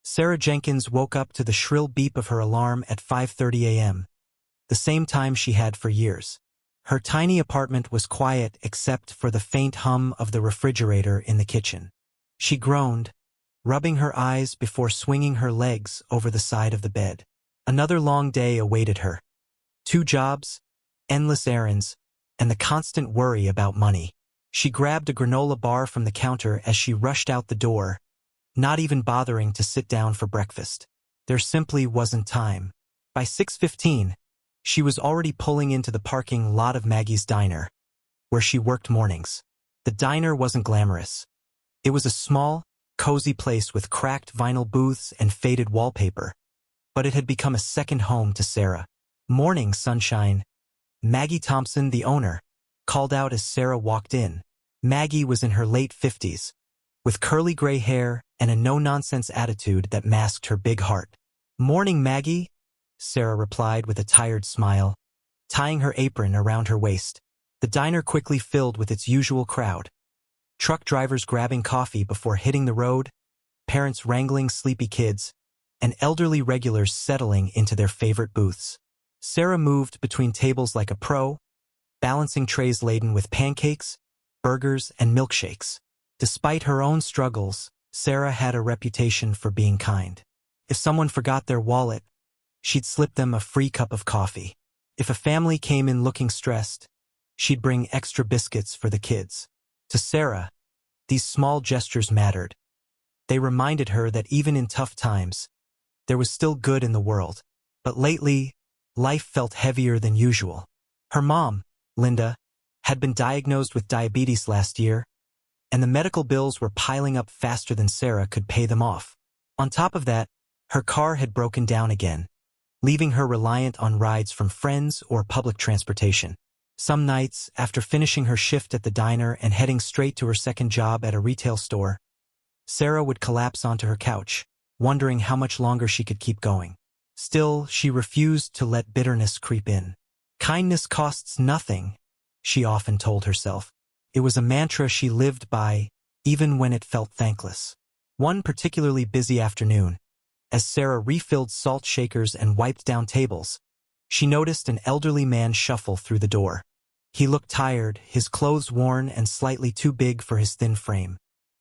Sarah Jenkins woke up to the shrill beep of her alarm at 5:30 a.m., the same time she had for years. Her tiny apartment was quiet except for the faint hum of the refrigerator in the kitchen. She groaned, rubbing her eyes before swinging her legs over the side of the bed. Another long day awaited her. 2 jobs, endless errands, and the constant worry about money. She grabbed a granola bar from the counter as she rushed out the door, not even bothering to sit down for breakfast. There simply wasn't time. By 6:15, she was already pulling into the parking lot of Maggie's diner, where she worked mornings. The diner wasn't glamorous. It was a small, cozy place with cracked vinyl booths and faded wallpaper, but it had become a second home to Sarah. "Morning, sunshine," Maggie Thompson, the owner, called out as Sarah walked in. Maggie was in her late 50s, with curly gray hair and a no-nonsense attitude that masked her big heart. "Morning, Maggie," Sarah replied with a tired smile, tying her apron around her waist. The diner quickly filled with its usual crowd. Truck drivers grabbing coffee before hitting the road, parents wrangling sleepy kids, and elderly regulars settling into their favorite booths. Sarah moved between tables like a pro, balancing trays laden with pancakes, burgers, and milkshakes. Despite her own struggles, Sarah had a reputation for being kind. If someone forgot their wallet, she'd slip them a free cup of coffee. If a family came in looking stressed, she'd bring extra biscuits for the kids. To Sarah, these small gestures mattered. They reminded her that even in tough times, there was still good in the world. But lately, life felt heavier than usual. Her mom, Linda, had been diagnosed with diabetes last year, and the medical bills were piling up faster than Sarah could pay them off. On top of that, her car had broken down again, leaving her reliant on rides from friends or public transportation. Some nights, after finishing her shift at the diner and heading straight to her second job at a retail store, Sarah would collapse onto her couch, wondering how much longer she could keep going. Still, she refused to let bitterness creep in. "Kindness costs nothing," she often told herself. It was a mantra she lived by, even when it felt thankless. One particularly busy afternoon, as Sarah refilled salt shakers and wiped down tables, she noticed an elderly man shuffle through the door. He looked tired, his clothes worn and slightly too big for his thin frame.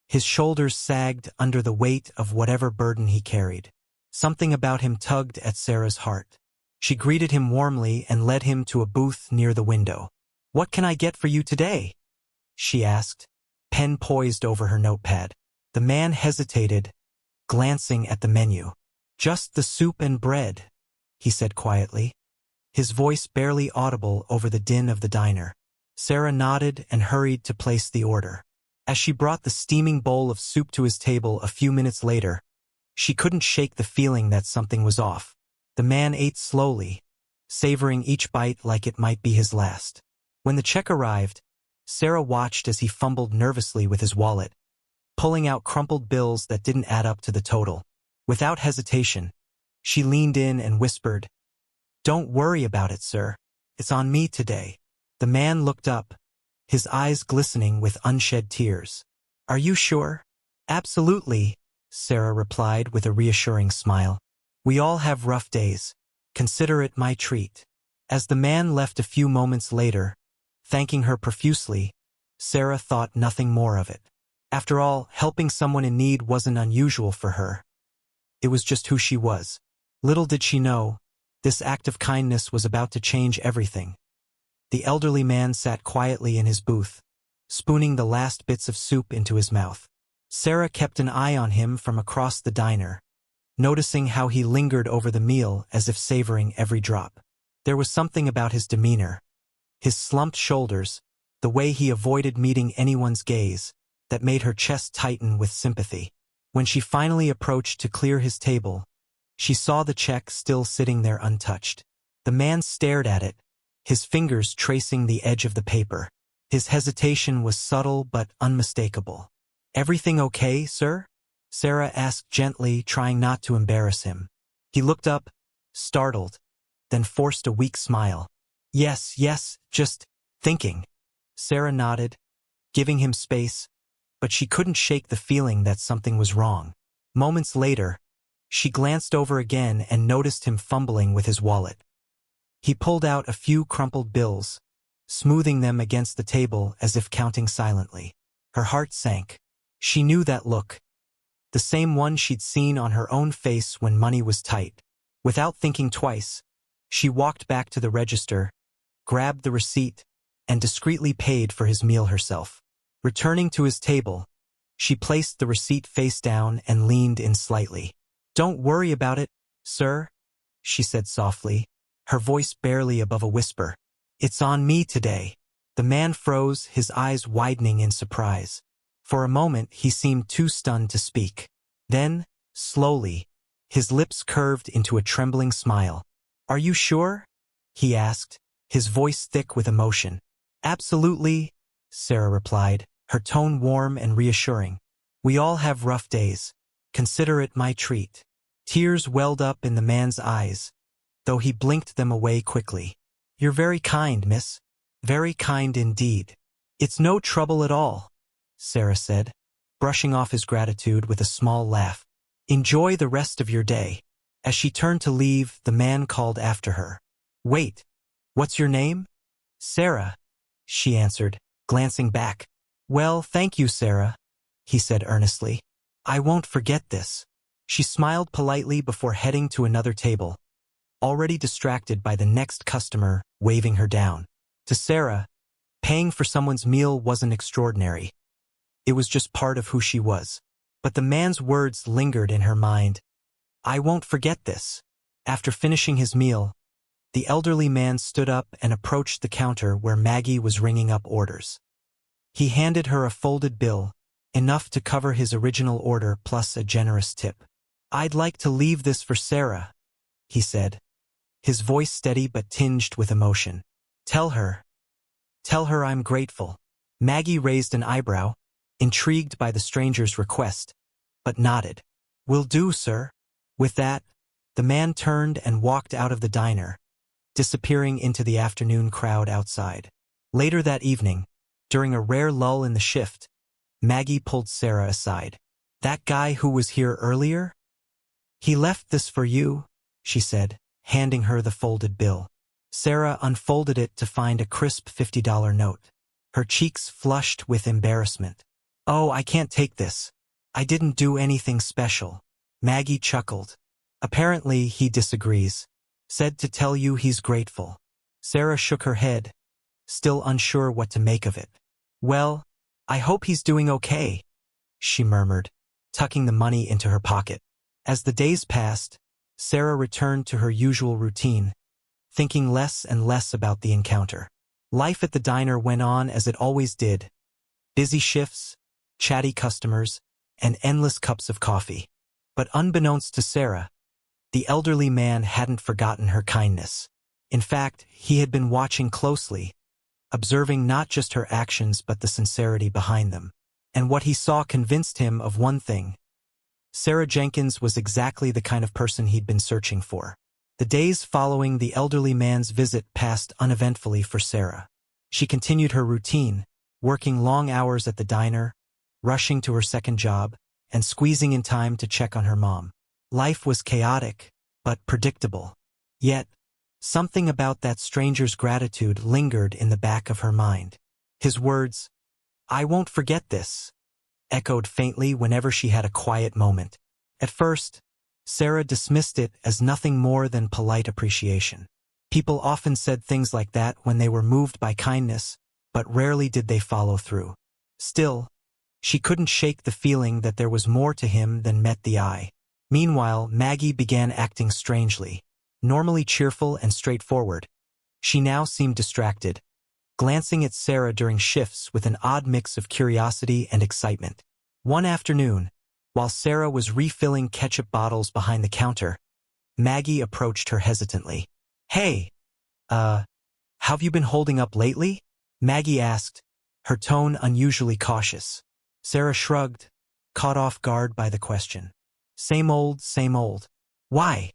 His shoulders sagged under the weight of whatever burden he carried. Something about him tugged at Sarah's heart. She greeted him warmly and led him to a booth near the window. "What can I get for you today?" she asked, pen poised over her notepad. The man hesitated, glancing at the menu. "Just the soup and bread," he said quietly, his voice barely audible over the din of the diner. Sarah nodded and hurried to place the order. As she brought the steaming bowl of soup to his table a few minutes later, she couldn't shake the feeling that something was off. The man ate slowly, savoring each bite like it might be his last. When the check arrived, Sarah watched as he fumbled nervously with his wallet, pulling out crumpled bills that didn't add up to the total. Without hesitation, she leaned in and whispered, "Don't worry about it, sir. It's on me today." The man looked up, his eyes glistening with unshed tears. "Are you sure?" "Absolutely," Sarah replied with a reassuring smile. "We all have rough days. Consider it my treat." As the man left a few moments later, thanking her profusely, Sarah thought nothing more of it. After all, helping someone in need wasn't unusual for her. It was just who she was. Little did she know, this act of kindness was about to change everything. The elderly man sat quietly in his booth, spooning the last bits of soup into his mouth. Sarah kept an eye on him from across the diner, noticing how he lingered over the meal as if savoring every drop. There was something about his demeanor, his slumped shoulders, the way he avoided meeting anyone's gaze, that made her chest tighten with sympathy. When she finally approached to clear his table, she saw the check still sitting there untouched. The man stared at it, his fingers tracing the edge of the paper. His hesitation was subtle but unmistakable. "Everything okay, sir?" Sarah asked gently, trying not to embarrass him. He looked up, startled, then forced a weak smile. Yes, just thinking." Sarah nodded, giving him space, but she couldn't shake the feeling that something was wrong. Moments later, She glanced over again and noticed him fumbling with his wallet. He pulled out a few crumpled bills, smoothing them against the table as if counting silently. Her heart sank. She knew that look. The same one she'd seen on her own face when money was tight. Without thinking twice, she walked back to the register, grabbed the receipt, and discreetly paid for his meal herself. Returning to his table, she placed the receipt face down and leaned in slightly. "Don't worry about it, sir," she said softly, her voice barely above a whisper. "It's on me today." The man froze, his eyes widening in surprise. For a moment, he seemed too stunned to speak. Then, slowly, his lips curved into a trembling smile. "Are you sure?" he asked, his voice thick with emotion. "Absolutely," Sarah replied, her tone warm and reassuring. "We all have rough days. Consider it my treat." Tears welled up in the man's eyes, though he blinked them away quickly. "You're very kind, miss. Very kind indeed." "It's no trouble at all," Sarah said, brushing off his gratitude with a small laugh. "Enjoy the rest of your day." As she turned to leave, the man called after her. "Wait, what's your name?" "Sarah," she answered, glancing back. "Well, thank you, Sarah," he said earnestly. "I won't forget this." She smiled politely before heading to another table, already distracted by the next customer waving her down. To Sarah, paying for someone's meal wasn't extraordinary. It was just part of who she was. But the man's words lingered in her mind. "I won't forget this." After finishing his meal, the elderly man stood up and approached the counter where Maggie was ringing up orders. He handed her a folded bill, enough to cover his original order plus a generous tip. "I'd like to leave this for Sarah," he said, his voice steady but tinged with emotion. Tell her I'm grateful." Maggie raised an eyebrow, intrigued by the stranger's request, but nodded. "Will do, sir." With that, the man turned and walked out of the diner, disappearing into the afternoon crowd outside. Later that evening, during a rare lull in the shift, Maggie pulled Sarah aside. "That guy who was here earlier? He left this for you," she said, handing her the folded bill. Sarah unfolded it to find a crisp $50 note. Her cheeks flushed with embarrassment. "Oh, I can't take this. I didn't do anything special." Maggie chuckled. "Apparently he disagrees. Said to tell you he's grateful." Sarah shook her head, still unsure what to make of it. "Well, I hope he's doing okay," she murmured, tucking the money into her pocket. As the days passed, Sarah returned to her usual routine, thinking less and less about the encounter. Life at the diner went on as it always did. Busy shifts, chatty customers, and endless cups of coffee. But unbeknownst to Sarah, the elderly man hadn't forgotten her kindness. In fact, he had been watching closely, observing not just her actions but the sincerity behind them. And what he saw convinced him of one thing. Sarah Jenkins was exactly the kind of person he'd been searching for. The days following the elderly man's visit passed uneventfully for Sarah. She continued her routine, working long hours at the diner, rushing to her second job, and squeezing in time to check on her mom. Life was chaotic, but predictable. Yet, something about that stranger's gratitude lingered in the back of her mind. His words, "I won't forget this," echoed faintly whenever she had a quiet moment. At first, Sarah dismissed it as nothing more than polite appreciation. People often said things like that when they were moved by kindness, but rarely did they follow through. Still, she couldn't shake the feeling that there was more to him than met the eye. Meanwhile, Maggie began acting strangely. Normally cheerful and straightforward, she now seemed distracted, glancing at Sarah during shifts with an odd mix of curiosity and excitement. One afternoon, while Sarah was refilling ketchup bottles behind the counter, Maggie approached her hesitantly. "Hey, how've you been holding up lately?" Maggie asked, her tone unusually cautious. Sarah shrugged, caught off guard by the question. Same old, same old." "Why?"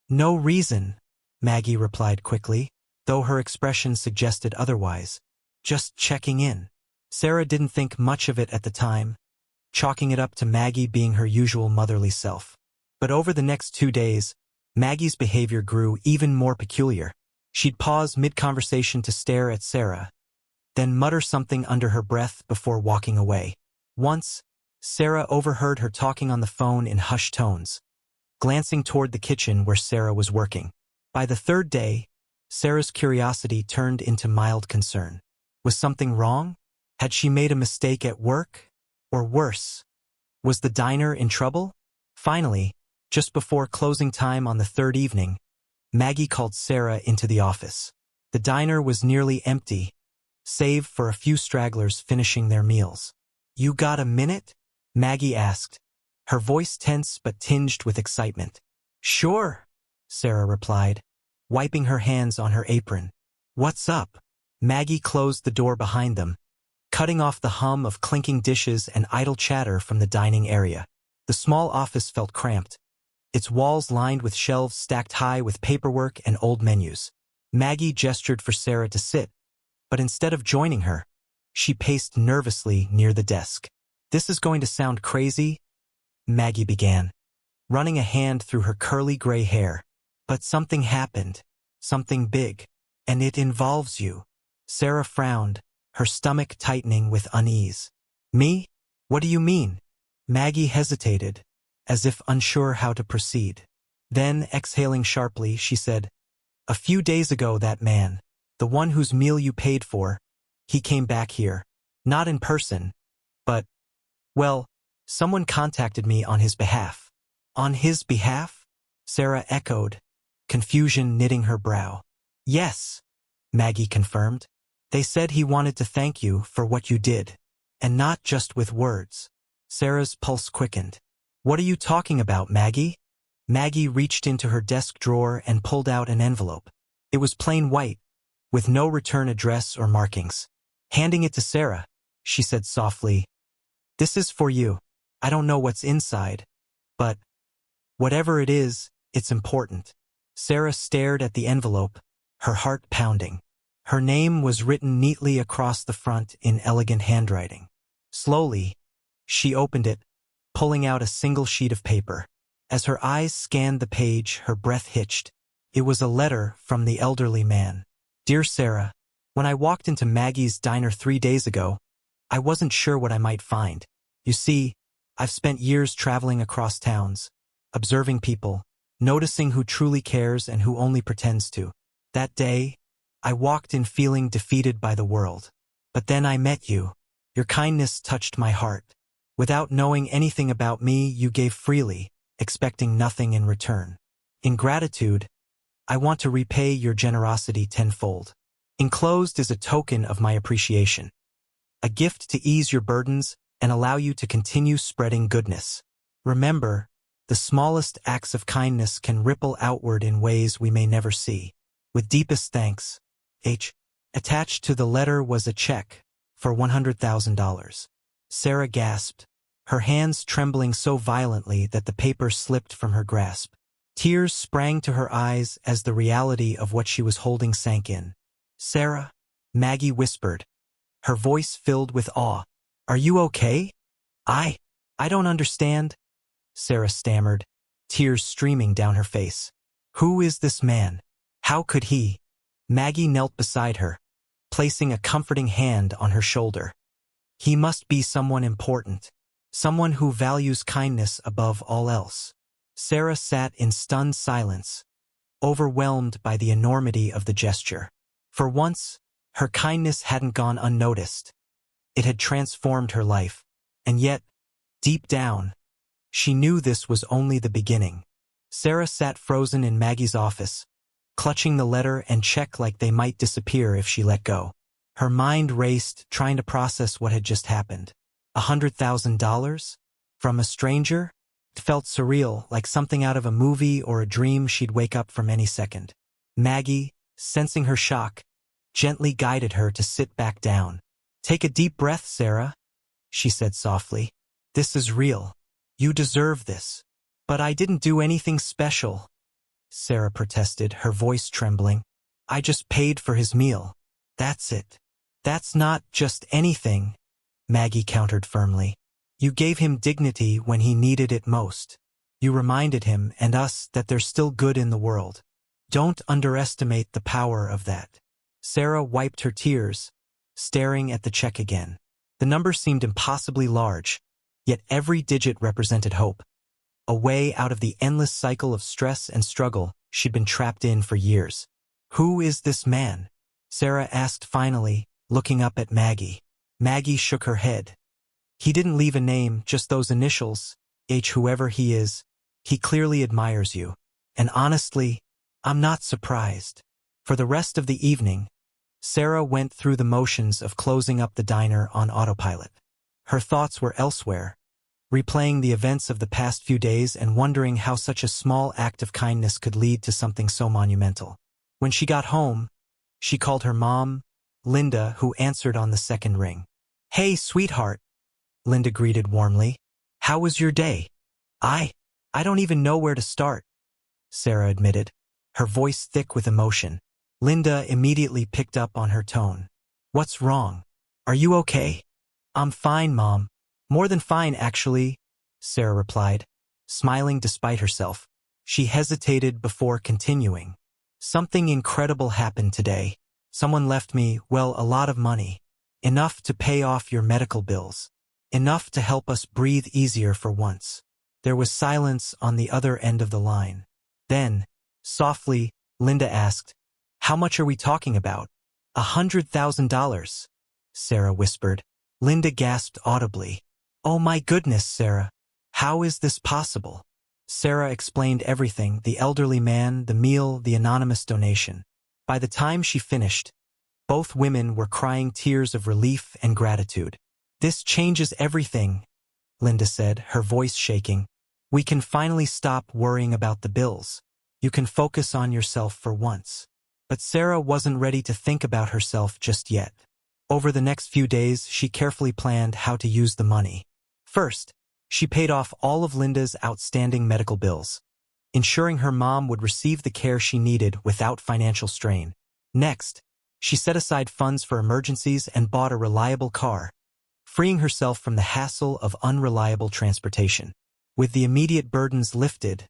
"No reason," Maggie replied quickly, though her expression suggested otherwise. "Just checking in." Sarah didn't think much of it at the time, chalking it up to Maggie being her usual motherly self. But over the next 2 days, Maggie's behavior grew even more peculiar. She'd pause mid-conversation to stare at Sarah, then mutter something under her breath before walking away. Once, Sarah overheard her talking on the phone in hushed tones, glancing toward the kitchen where Sarah was working. By the third day, Sarah's curiosity turned into mild concern. Was something wrong? Had she made a mistake at work? Or worse, was the diner in trouble? Finally, just before closing time on the third evening, Maggie called Sarah into the office. The diner was nearly empty, save for a few stragglers finishing their meals. "You got a minute?" Maggie asked, her voice tense but tinged with excitement. "Sure," Sarah replied, wiping her hands on her apron. "What's up?" Maggie closed the door behind them, cutting off the hum of clinking dishes and idle chatter from the dining area. The small office felt cramped, its walls lined with shelves stacked high with paperwork and old menus. Maggie gestured for Sarah to sit, but instead of joining her, she paced nervously near the desk. "This is going to sound crazy," Maggie began, running a hand through her curly gray hair. "But something happened, something big, and it involves you." Sarah frowned, her stomach tightening with unease. "Me? What do you mean?" Maggie hesitated, as if unsure how to proceed. Then, exhaling sharply, she said, "A few days ago that man, the one whose meal you paid for, he came back here. Not in person, but, well, someone contacted me on his behalf." "On his behalf?" Sarah echoed, confusion knitting her brow. "Yes," Maggie confirmed. "They said he wanted to thank you for what you did, and not just with words." Sarah's pulse quickened. "What are you talking about, Maggie?" Maggie reached into her desk drawer and pulled out an envelope. It was plain white, with no return address or markings. Handing it to Sarah, she said softly, "This is for you. I don't know what's inside, but whatever it is, it's important." Sarah stared at the envelope, her heart pounding. Her name was written neatly across the front in elegant handwriting. Slowly, she opened it, pulling out a single sheet of paper. As her eyes scanned the page, her breath hitched. It was a letter from the elderly man. "Dear Sarah, when I walked into Maggie's diner 3 days ago, I wasn't sure what I might find. You see, I've spent years traveling across towns, observing people, noticing who truly cares and who only pretends to. That day, I walked in feeling defeated by the world. But then I met you. Your kindness touched my heart. Without knowing anything about me, you gave freely, expecting nothing in return. In gratitude, I want to repay your generosity tenfold. Enclosed is a token of my appreciation. A gift to ease your burdens and allow you to continue spreading goodness. Remember, the smallest acts of kindness can ripple outward in ways we may never see. With deepest thanks, H." Attached to the letter was a check for $100,000. Sarah gasped, her hands trembling so violently that the paper slipped from her grasp. Tears sprang to her eyes as the reality of what she was holding sank in. "Sarah," Maggie whispered, her voice filled with awe. "Are you okay?" I don't understand," Sarah stammered, tears streaming down her face. "Who is this man? How could he?" Maggie knelt beside her, placing a comforting hand on her shoulder. "He must be someone important, someone who values kindness above all else." Sarah sat in stunned silence, overwhelmed by the enormity of the gesture. For once, her kindness hadn't gone unnoticed. It had transformed her life, and yet, deep down, she knew this was only the beginning. Sarah sat frozen in Maggie's office, clutching the letter and check like they might disappear if she let go. Her mind raced, trying to process what had just happened. $100,000? From a stranger? It felt surreal, like something out of a movie or a dream she'd wake up from any second. Maggie, sensing her shock, gently guided her to sit back down. "Take a deep breath, Sarah," she said softly. "This is real. You deserve this." "But I didn't do anything special," Sarah protested, her voice trembling. "I just paid for his meal. That's it." "That's not just anything," Maggie countered firmly. "You gave him dignity when he needed it most. You reminded him and us that there's still good in the world. Don't underestimate the power of that. Sarah wiped her tears, staring at the check again. The number seemed impossibly large, yet every digit represented hope. A way out of the endless cycle of stress and struggle she'd been trapped in for years. Who is this man? Sarah asked finally, looking up at Maggie. Maggie shook her head. He didn't leave a name, just those initials, whoever he is. He clearly admires you. And honestly, I'm not surprised. For the rest of the evening, Sarah went through the motions of closing up the diner on autopilot. Her thoughts were elsewhere, replaying the events of the past few days and wondering how such a small act of kindness could lead to something so monumental. When she got home, she called her mom, Linda, who answered on the second ring. "Hey, sweetheart," Linda greeted warmly. "How was your day?" I don't even know where to start," Sarah admitted, her voice thick with emotion. Linda immediately picked up on her tone. "What's wrong? Are you okay?" "I'm fine, Mom. More than fine, actually," Sarah replied, smiling despite herself. She hesitated before continuing. "Something incredible happened today. Someone left me, well, a lot of money. Enough to pay off your medical bills. Enough to help us breathe easier for once." There was silence on the other end of the line. Then, softly, Linda asked, "How much are we talking about?" $100,000, Sarah whispered. Linda gasped audibly. "Oh my goodness, Sarah. How is this possible?" Sarah explained everything, the elderly man, the meal, the anonymous donation. By the time she finished, both women were crying tears of relief and gratitude. "This changes everything," Linda said, her voice shaking. "We can finally stop worrying about the bills. You can focus on yourself for once." But Sarah wasn't ready to think about herself just yet. Over the next few days, she carefully planned how to use the money. First, she paid off all of Linda's outstanding medical bills, ensuring her mom would receive the care she needed without financial strain. Next, she set aside funds for emergencies and bought a reliable car, freeing herself from the hassle of unreliable transportation. With the immediate burdens lifted,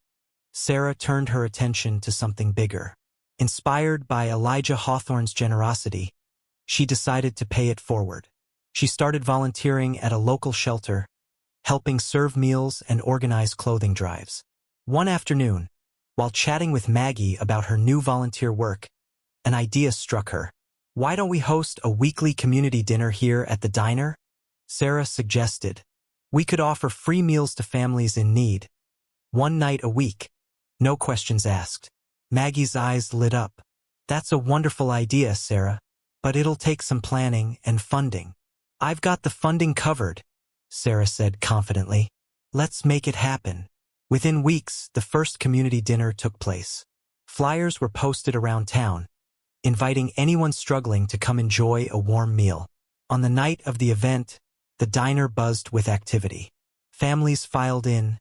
Sarah turned her attention to something bigger. Inspired by Elijah Hawthorne's generosity, she decided to pay it forward. She started volunteering at a local shelter, helping serve meals and organize clothing drives. One afternoon, while chatting with Maggie about her new volunteer work, an idea struck her. "Why don't we host a weekly community dinner here at the diner?" Sarah suggested. "We could offer free meals to families in need, one night a week, no questions asked." Maggie's eyes lit up. "That's a wonderful idea, Sarah, but it'll take some planning and funding." "I've got the funding covered," Sarah said confidently. "Let's make it happen." Within weeks, the first community dinner took place. Flyers were posted around town, inviting anyone struggling to come enjoy a warm meal. On the night of the event, the diner buzzed with activity. Families filed in,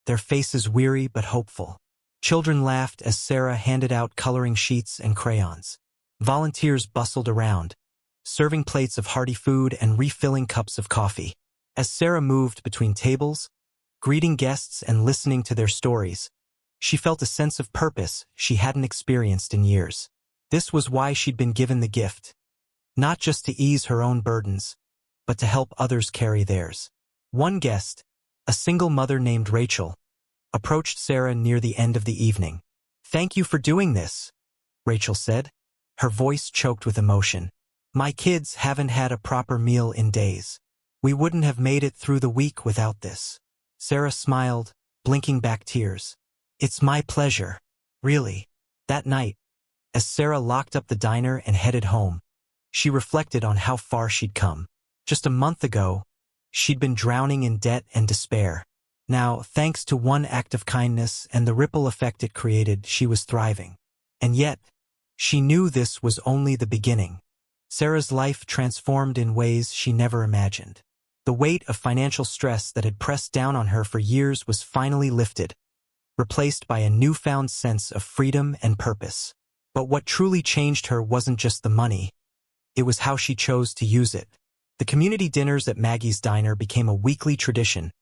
their faces weary but hopeful. Children laughed as Sarah handed out coloring sheets and crayons. Volunteers bustled around, serving plates of hearty food and refilling cups of coffee. As Sarah moved between tables, greeting guests and listening to their stories, she felt a sense of purpose she hadn't experienced in years. This was why she'd been given the gift, not just to ease her own burdens, but to help others carry theirs. One guest, a single mother named Rachel, approached Sarah near the end of the evening. "Thank you for doing this," Rachel said, her voice choked with emotion. "My kids haven't had a proper meal in days. We wouldn't have made it through the week without this." Sarah smiled, blinking back tears. "It's my pleasure, really." That night, as Sarah locked up the diner and headed home, she reflected on how far she'd come. Just a month ago, she'd been drowning in debt and despair. Now, thanks to one act of kindness and the ripple effect it created, she was thriving. And yet, she knew this was only the beginning. Sarah's life transformed in ways she never imagined. The weight of financial stress that had pressed down on her for years was finally lifted, replaced by a newfound sense of freedom and purpose. But what truly changed her wasn't just the money, it was how she chose to use it. The community dinners at Maggie's Diner became a weekly tradition,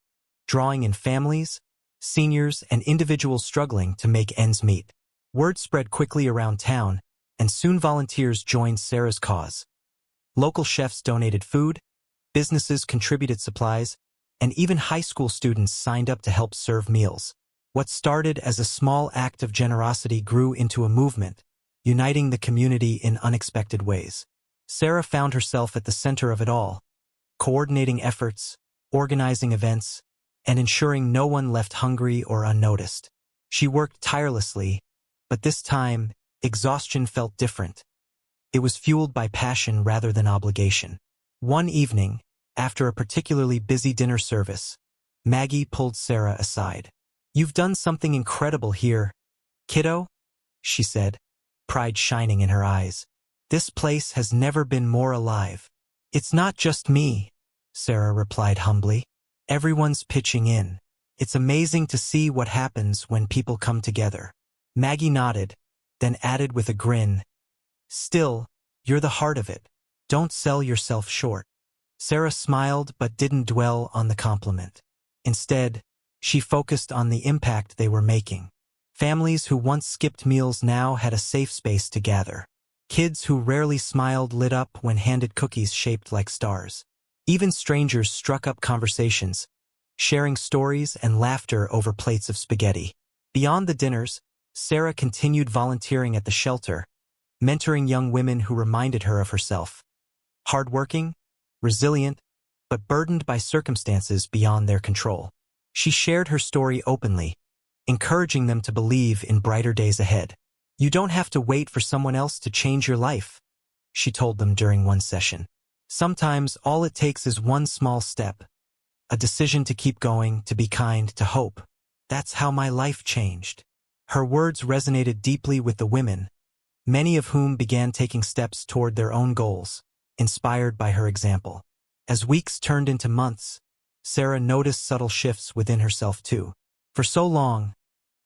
drawing in families, seniors, and individuals struggling to make ends meet. Word spread quickly around town, and soon volunteers joined Sarah's cause. Local chefs donated food, businesses contributed supplies, and even high school students signed up to help serve meals. What started as a small act of generosity grew into a movement, uniting the community in unexpected ways. Sarah found herself at the center of it all, coordinating efforts, organizing events, and ensuring no one left hungry or unnoticed. She worked tirelessly, but this time, exhaustion felt different. It was fueled by passion rather than obligation. One evening, after a particularly busy dinner service, Maggie pulled Sarah aside. "You've done something incredible here, kiddo," she said, pride shining in her eyes. "This place has never been more alive." "It's not just me," Sarah replied humbly. "Everyone's pitching in. It's amazing to see what happens when people come together." Maggie nodded, then added with a grin, "Still, you're the heart of it. Don't sell yourself short." Sarah smiled but didn't dwell on the compliment. Instead, she focused on the impact they were making. Families who once skipped meals now had a safe space to gather. Kids who rarely smiled lit up when handed cookies shaped like stars. Even strangers struck up conversations, sharing stories and laughter over plates of spaghetti. Beyond the dinners, Sarah continued volunteering at the shelter, mentoring young women who reminded her of herself. Hardworking, resilient, but burdened by circumstances beyond their control. She shared her story openly, encouraging them to believe in brighter days ahead. "You don't have to wait for someone else to change your life," she told them during one session. "Sometimes all it takes is one small step, a decision to keep going, to be kind, to hope. That's how my life changed." Her words resonated deeply with the women, many of whom began taking steps toward their own goals, inspired by her example. As weeks turned into months, Sarah noticed subtle shifts within herself too. For so long,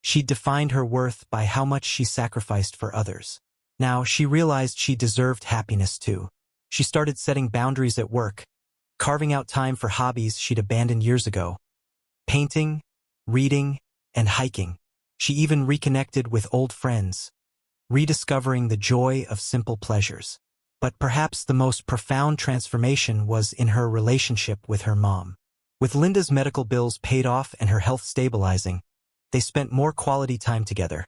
she'd defined her worth by how much she sacrificed for others. Now she realized she deserved happiness too. She started setting boundaries at work, carving out time for hobbies she'd abandoned years ago. Painting, reading, and hiking. She even reconnected with old friends, rediscovering the joy of simple pleasures. But perhaps the most profound transformation was in her relationship with her mom. With Linda's medical bills paid off and her health stabilizing, they spent more quality time together,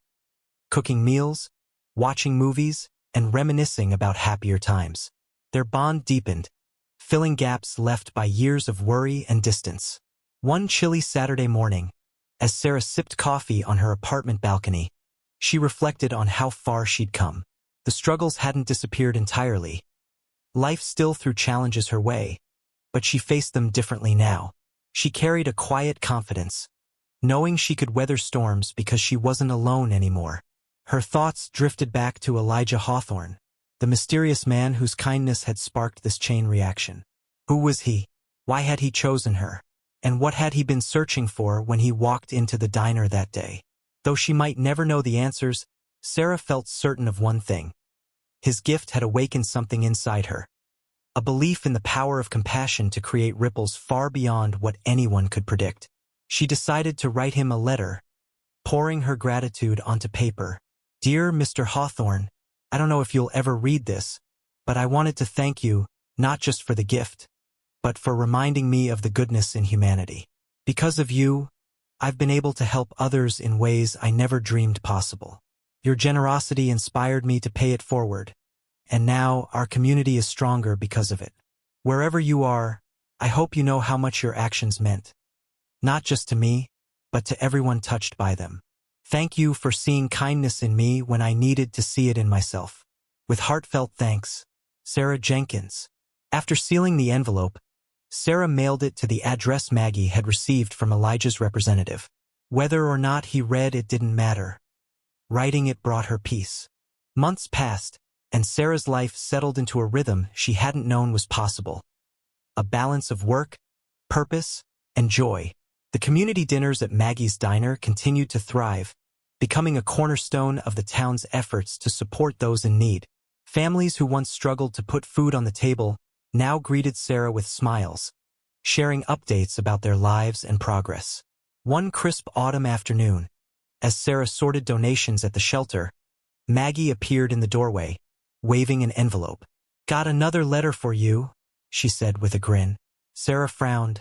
cooking meals, watching movies, and reminiscing about happier times. Their bond deepened, filling gaps left by years of worry and distance. One chilly Saturday morning, as Sarah sipped coffee on her apartment balcony, she reflected on how far she'd come. The struggles hadn't disappeared entirely. Life still threw challenges her way, but she faced them differently now. She carried a quiet confidence, knowing she could weather storms because she wasn't alone anymore. Her thoughts drifted back to Elijah Hawthorne, the mysterious man whose kindness had sparked this chain reaction. Who was he? Why had he chosen her? And what had he been searching for when he walked into the diner that day? Though she might never know the answers, Sarah felt certain of one thing. His gift had awakened something inside her, a belief in the power of compassion to create ripples far beyond what anyone could predict. She decided to write him a letter, pouring her gratitude onto paper. "Dear Mr. Hawthorne, I don't know if you'll ever read this, but I wanted to thank you, not just for the gift, but for reminding me of the goodness in humanity. Because of you, I've been able to help others in ways I never dreamed possible. Your generosity inspired me to pay it forward, and now our community is stronger because of it. Wherever you are, I hope you know how much your actions meant, not just to me, but to everyone touched by them. Thank you for seeing kindness in me when I needed to see it in myself. With heartfelt thanks, Sarah Jenkins." After sealing the envelope, Sarah mailed it to the address Maggie had received from Elijah's representative. Whether or not he read it didn't matter. Writing it brought her peace. Months passed, and Sarah's life settled into a rhythm she hadn't known was possible. A balance of work, purpose, and joy. The community dinners at Maggie's Diner continued to thrive, becoming a cornerstone of the town's efforts to support those in need. Families who once struggled to put food on the table now greeted Sarah with smiles, sharing updates about their lives and progress. One crisp autumn afternoon, as Sarah sorted donations at the shelter, Maggie appeared in the doorway, waving an envelope. "Got another letter for you," she said with a grin. Sarah frowned,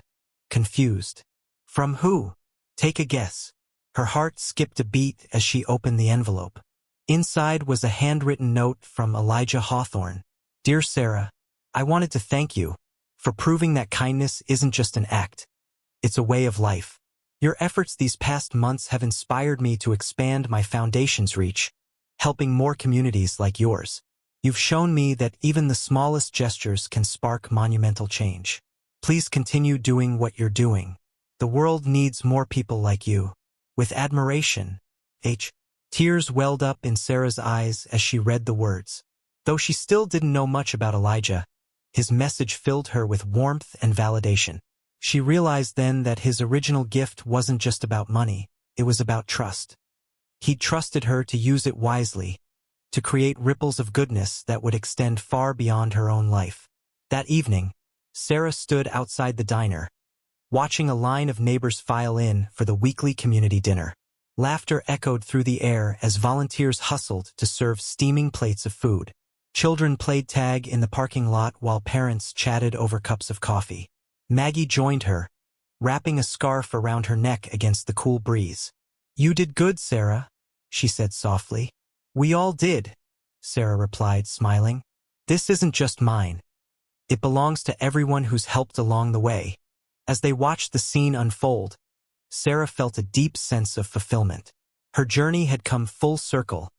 confused. "From who?" "Take a guess." Her heart skipped a beat as she opened the envelope. Inside was a handwritten note from Elijah Hawthorne. "Dear Sarah, I wanted to thank you for proving that kindness isn't just an act. It's a way of life. Your efforts these past months have inspired me to expand my foundation's reach, helping more communities like yours. You've shown me that even the smallest gestures can spark monumental change. Please continue doing what you're doing. The world needs more people like you. With admiration, H. Tears welled up in Sarah's eyes as she read the words. Though she still didn't know much about Elijah, his message filled her with warmth and validation. She realized then that his original gift wasn't just about money, it was about trust. He'd trusted her to use it wisely, to create ripples of goodness that would extend far beyond her own life. That evening, Sarah stood outside the diner, watching a line of neighbors file in for the weekly community dinner. Laughter echoed through the air as volunteers hustled to serve steaming plates of food. Children played tag in the parking lot while parents chatted over cups of coffee. Maggie joined her, wrapping a scarf around her neck against the cool breeze. "You did good, Sarah," she said softly. "We all did," Sarah replied, smiling. "This isn't just mine. It belongs to everyone who's helped along the way." As they watched the scene unfold, Sarah felt a deep sense of fulfillment. Her journey had come full circle,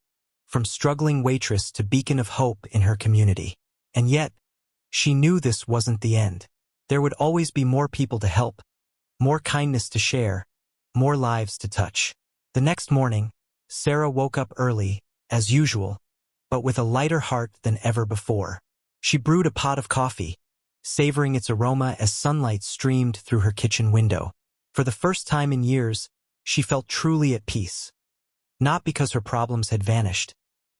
from struggling waitress to beacon of hope in her community. And yet, she knew this wasn't the end. There would always be more people to help, more kindness to share, more lives to touch. The next morning, Sarah woke up early, as usual, but with a lighter heart than ever before. She brewed a pot of coffee, savoring its aroma as sunlight streamed through her kitchen window. For the first time in years, she felt truly at peace. Not because her problems had vanished,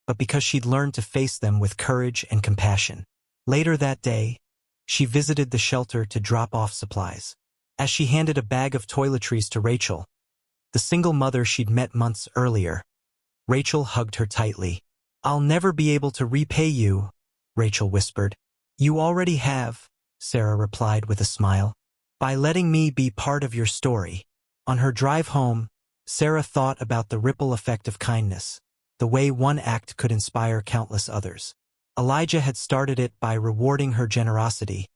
but because she'd learned to face them with courage and compassion. Later that day, she visited the shelter to drop off supplies. As she handed a bag of toiletries to Rachel, the single mother she'd met months earlier, Rachel hugged her tightly. "I'll never be able to repay you," Rachel whispered. "You already have," Sarah replied with a smile, "by letting me be part of your story." On her drive home, Sarah thought about the ripple effect of kindness, the way one act could inspire countless others. Elijah had started it by rewarding her generosity,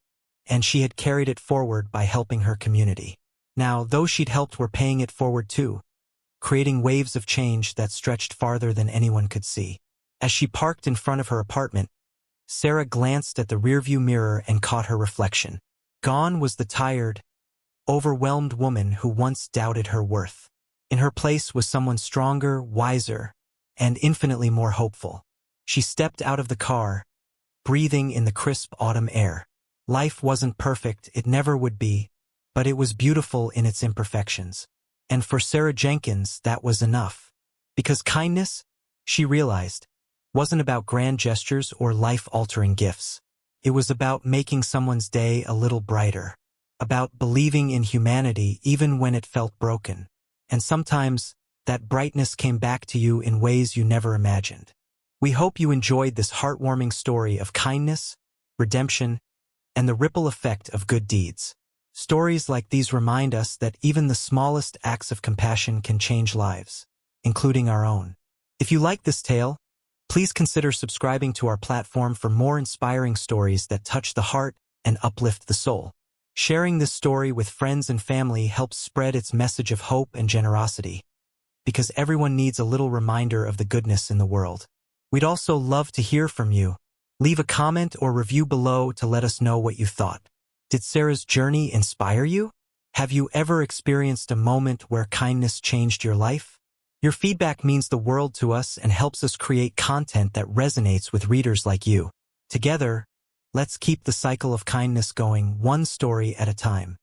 and she had carried it forward by helping her community. Now, those she'd helped were paying it forward too, creating waves of change that stretched farther than anyone could see. As she parked in front of her apartment, Sarah glanced at the rearview mirror and caught her reflection. Gone was the tired, overwhelmed woman who once doubted her worth. In her place was someone stronger, wiser, and infinitely more hopeful. She stepped out of the car, breathing in the crisp autumn air. Life wasn't perfect, it never would be, but it was beautiful in its imperfections. And for Sarah Jenkins, that was enough. Because kindness, she realized, wasn't about grand gestures or life-altering gifts. It was about making someone's day a little brighter, about believing in humanity even when it felt broken. And sometimes, that brightness came back to you in ways you never imagined. We hope you enjoyed this heartwarming story of kindness, redemption, and the ripple effect of good deeds. Stories like these remind us that even the smallest acts of compassion can change lives, including our own. If you like this tale, please consider subscribing to our platform for more inspiring stories that touch the heart and uplift the soul. Sharing this story with friends and family helps spread its message of hope and generosity, because everyone needs a little reminder of the goodness in the world. We'd also love to hear from you. Leave a comment or review below to let us know what you thought. Did Sarah's journey inspire you? Have you ever experienced a moment where kindness changed your life? Your feedback means the world to us and helps us create content that resonates with readers like you. Together, let's keep the cycle of kindness going one story at a time.